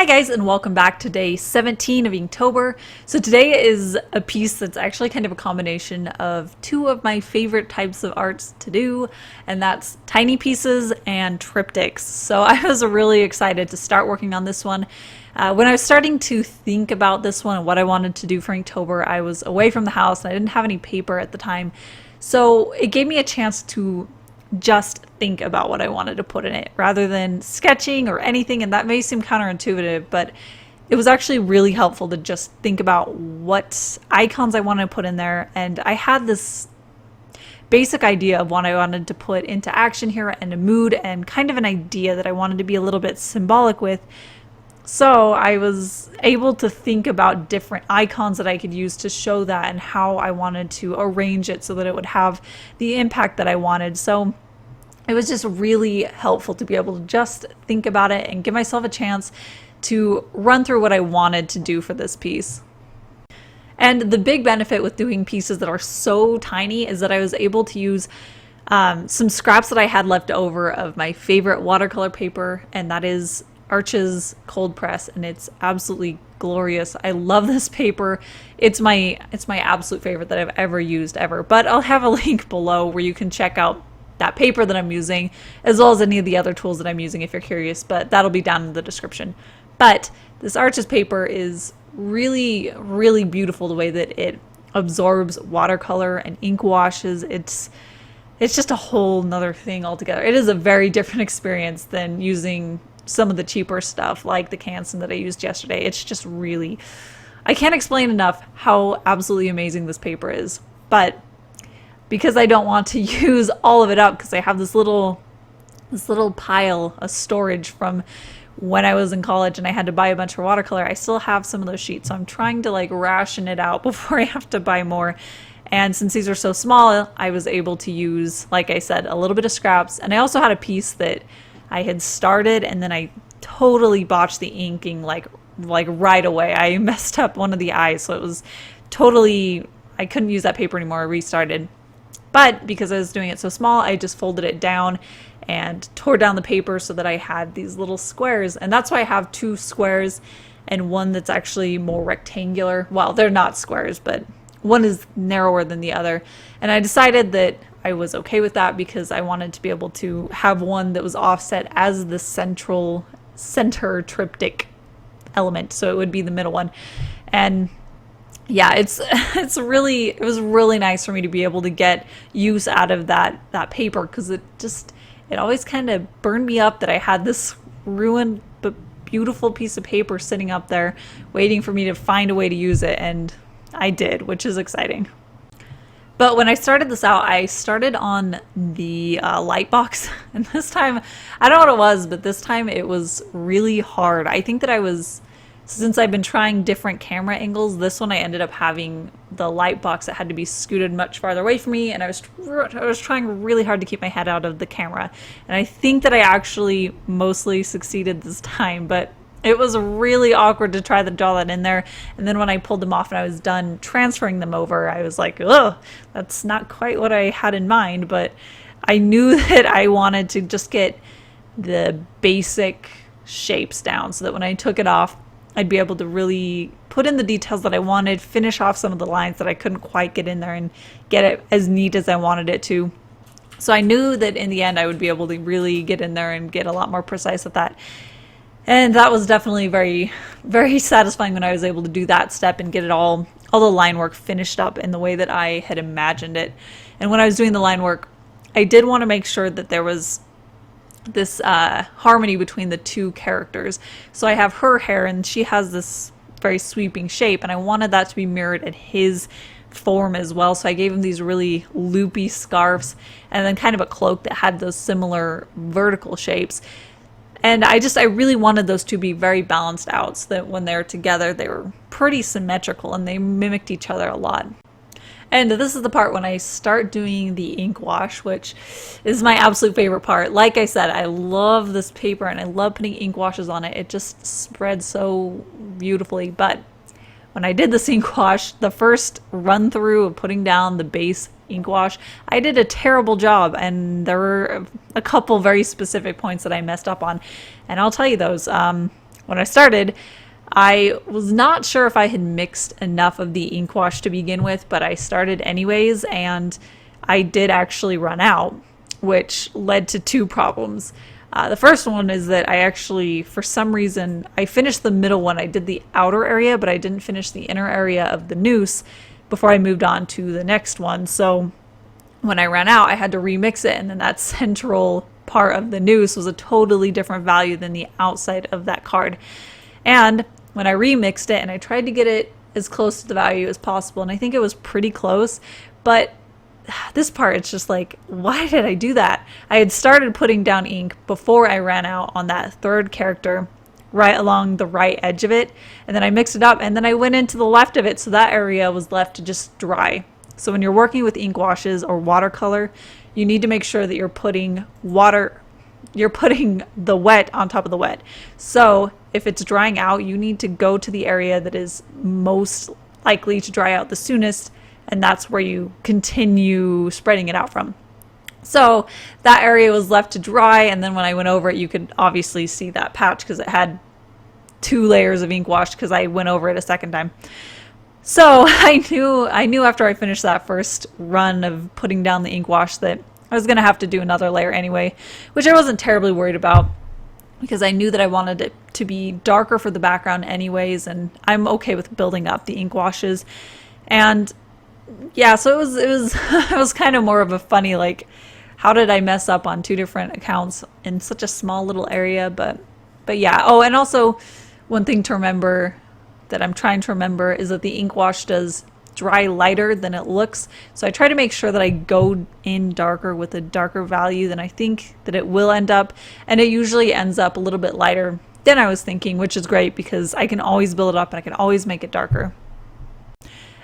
Hi guys, and welcome back to day 17 of Inktober. So today is a piece that's actually kind of a combination of two of my favorite types of arts to do, and that's tiny pieces and triptychs. So I was really excited to start working on this one. When I was starting to think about this one and what I wanted to do for Inktober, I was away from the house and I didn't have any paper at the time. So it gave me a chance to just think about what I wanted to put in it rather than sketching or anything, and that may seem counterintuitive, but it was actually really helpful to just think about what icons I wanted to put in there. And I had this basic idea of what I wanted to put into action here and a mood and kind of an idea that I wanted to be a little bit symbolic with. So I was able to think about different icons that I could use to show that and how I wanted to arrange it so that it would have the impact that I wanted. So it was just really helpful to be able to just think about it and give myself a chance to run through what I wanted to do for this piece. And the big benefit with doing pieces that are so tiny is that I was able to use some scraps that I had left over of my favorite watercolor paper, and that is Arch's cold press, and it's absolutely glorious. I love this paper. It's my absolute favorite that I've ever used ever. But I'll have a link below where you can check out that paper that I'm using, as well as any of the other tools that I'm using if you're curious, but that'll be down in the description. But this Arch's paper is really, really beautiful the way that it absorbs watercolor and ink washes. It's just a whole nother thing altogether. It is a very different experience than using some of the cheaper stuff like the Canson that I used yesterday. It's just really, I can't explain enough how absolutely amazing this paper is. But because I don't want to use all of it up, because I have this little pile of storage from when I was in college and I had to buy a bunch for watercolor, I still have some of those sheets. So I'm trying to like ration it out before I have to buy more. And since these are so small, I was able to use, like I said, a little bit of scraps. And I also had a piece that I had started and then I totally botched the inking like right away. I messed up one of the eyes, so it was totally, I couldn't use that paper anymore. I restarted. But because I was doing it so small, I just folded it down and tore down the paper so that I had these little squares. And that's why I have two squares and one that's actually more rectangular. Well, they're not squares, but one is narrower than the other. And I decided that I was okay with that because I wanted to be able to have one that was offset as the center triptych element. So it would be the middle one. And yeah, it was really nice for me to be able to get use out of that paper, because it always kind of burned me up that I had this ruined but beautiful piece of paper sitting up there waiting for me to find a way to use it, and I did, which is exciting. But when I started this out, I started on the light box, and this time, I don't know what it was, but this time it was really hard. I think that since I've been trying different camera angles, this one I ended up having the light box that had to be scooted much farther away from me, and I was trying really hard to keep my head out of the camera. And I think that I actually mostly succeeded this time, but it was really awkward to try to draw that in there. And then when I pulled them off and I was done transferring them over, I was like, ugh, that's not quite what I had in mind. But I knew that I wanted to just get the basic shapes down so that when I took it off, I'd be able to really put in the details that I wanted, finish off some of the lines that I couldn't quite get in there, and get it as neat as I wanted it to. So I knew that in the end I would be able to really get in there and get a lot more precise with that. And that was definitely very, very satisfying when I was able to do that step and get it all the line work finished up in the way that I had imagined it. And when I was doing the line work, I did want to make sure that there was this harmony between the two characters. So I have her hair and she has this very sweeping shape, and I wanted that to be mirrored in his form as well. So I gave him these really loopy scarves and then kind of a cloak that had those similar vertical shapes. And I really wanted those to be very balanced out so that when they're together, they were pretty symmetrical and they mimicked each other a lot. And this is the part when I start doing the ink wash, which is my absolute favorite part. Like I said, I love this paper and I love putting ink washes on it. It just spreads so beautifully. But when I did this ink wash, the first run through of putting down the base ink wash, I did a terrible job, and there were a couple very specific points that I messed up on. And I'll tell you those. When when I started, I was not sure if I had mixed enough of the ink wash to begin with, but I started anyways, and I did actually run out, which led to two problems. The first one is that I actually, for some reason, I finished the middle one. I did the outer area, but I didn't finish the inner area of the noose before I moved on to the next one. So when I ran out, I had to remix it, and then that central part of the noose was a totally different value than the outside of that card. And when I remixed it, and I tried to get it as close to the value as possible, and I think it was pretty close, but this part, it's just like, why did I do that? I had started putting down ink before I ran out on that third character, right along the right edge of it, and then I mixed it up, and then I went into the left of it, so that area was left to just dry. So when you're working with ink washes or watercolor, you need to make sure that you're putting the wet on top of the wet. So if it's drying out, you need to go to the area that is most likely to dry out the soonest, and that's where you continue spreading it out from. So that area was left to dry, and then when I went over it, you could obviously see that patch because it had 2 layers of ink wash because I went over it a second time. So I knew after I finished that first run of putting down the ink wash that I was going to have to do another layer anyway, which I wasn't terribly worried about because I knew that I wanted it to be darker for the background anyways, and I'm okay with building up the ink washes. And yeah, so it was it was kind of more of a funny, like, how did I mess up on 2 different accounts in such a small little area? But yeah. Oh, and also one thing to remember that I'm trying to remember is that the ink wash does dry lighter than it looks. So I try to make sure that I go in darker with a darker value than I think that it will end up. And it usually ends up a little bit lighter than I was thinking, which is great because I can always build it up and I can always make it darker.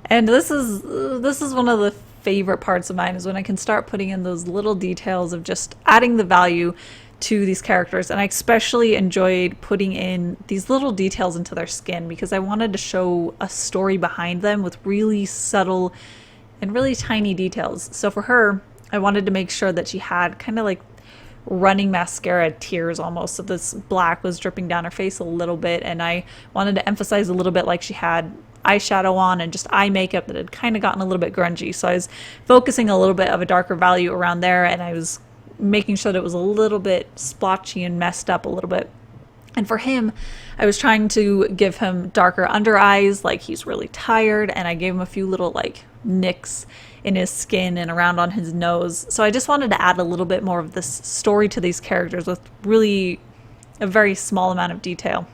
And this is one of the favorite parts of mine, is when I can start putting in those little details of just adding the value to these characters. And I especially enjoyed putting in these little details into their skin because I wanted to show a story behind them with really subtle and really tiny details. So for her, I wanted to make sure that she had kind of like running mascara tears almost. So this black was dripping down her face a little bit, and I wanted to emphasize a little bit like she had eyeshadow on and just eye makeup that had kind of gotten a little bit grungy. So I was focusing a little bit of a darker value around there, and I was making sure that it was a little bit splotchy and messed up a little bit. And for him, I was trying to give him darker under eyes, like he's really tired, and I gave him a few little like nicks in his skin and around on his nose. So I just wanted to add a little bit more of this story to these characters with really a very small amount of detail.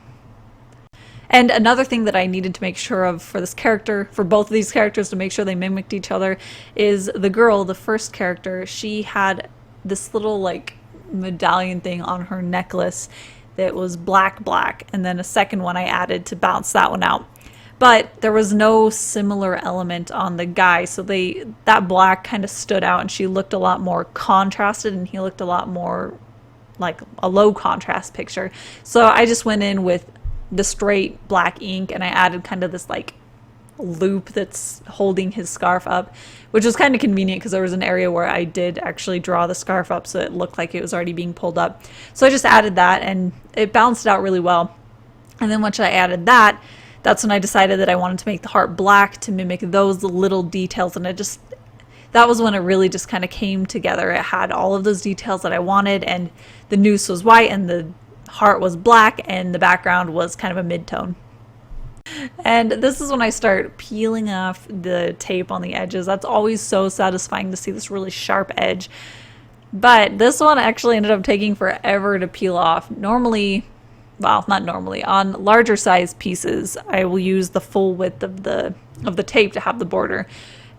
And another thing that I needed to make sure of for this character, for both of these characters, to make sure they mimicked each other, is the girl, the first character, she had this little like medallion thing on her necklace that was black, and then a second one I added to balance that one out. But there was no similar element on the guy, so that black kind of stood out, and she looked a lot more contrasted, and he looked a lot more like a low contrast picture. So I just went in with the straight black ink, and I added kind of this like loop that's holding his scarf up, which was kind of convenient because there was an area where I did actually draw the scarf up so it looked like it was already being pulled up. So I just added that, and it balanced it out really well. And then once I added that, that's when I decided that I wanted to make the heart black to mimic those little details, and that was when it really just kind of came together. It had all of those details that I wanted, and the noose was white and the heart was black, and the background was kind of a mid-tone. And this is when I start peeling off the tape on the edges. That's always so satisfying to see this really sharp edge. But this one actually ended up taking forever to peel off. Normally, well, not normally, on larger size pieces, I will use the full width of the tape to have the border,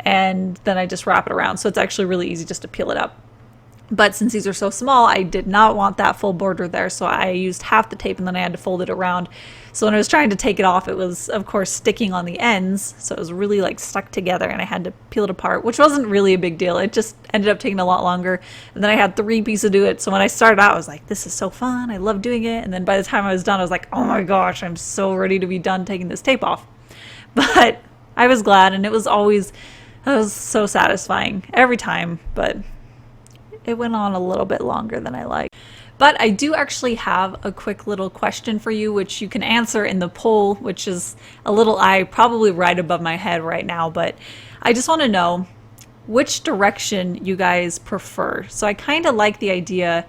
and then I just wrap it around. So it's actually really easy just to peel it up. But since these are so small, I did not want that full border there, so I used half the tape and then I had to fold it around. So when I was trying to take it off, it was, of course, sticking on the ends, so it was really like stuck together, and I had to peel it apart, which wasn't really a big deal. It just ended up taking a lot longer, and then I had 3 pieces to do it. So when I started out, I was like, this is so fun, I love doing it, and then by the time I was done, I was like, oh my gosh, I'm so ready to be done taking this tape off. But I was glad, and it was so satisfying every time, but it went on a little bit longer than I liked. But I do actually have a quick little question for you, which you can answer in the poll, which is a little eye probably right above my head right now. But I just want to know which direction you guys prefer. So I kind of like the idea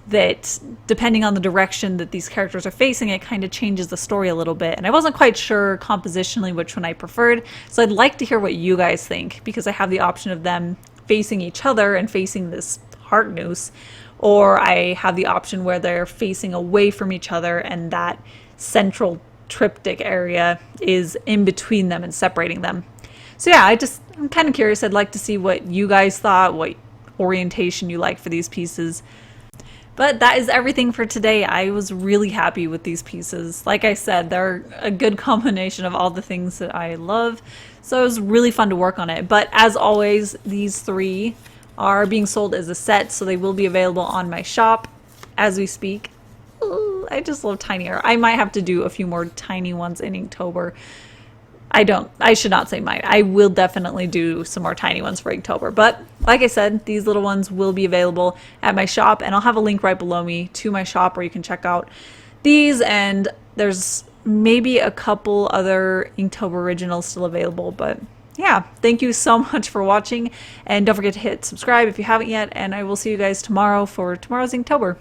that depending on the direction that these characters are facing, it kind of changes the story a little bit. And I wasn't quite sure compositionally which one I preferred. So I'd like to hear what you guys think, because I have the option of them facing each other and facing this heart noose, or I have the option where they're facing away from each other and that central triptych area is in between them and separating them. So yeah, I'm kind of curious. I'd like to see what you guys thought, what orientation you like for these pieces. But that is everything for today. I was really happy with these pieces. Like I said, they're a good combination of all the things that I love. So it was really fun to work on it. But as always, these 3 are being sold as a set, so they will be available on my shop as we speak. Ooh, I just love tiny art. I might have to do a few more tiny ones in Inktober. I should not say might. I will definitely do some more tiny ones for Inktober. But like I said, these little ones will be available at my shop, and I'll have a link right below me to my shop where you can check out these, and there's maybe a couple other Inktober originals still available. But yeah, thank you so much for watching, and don't forget to hit subscribe if you haven't yet, and I will see you guys tomorrow for tomorrow's Inktober.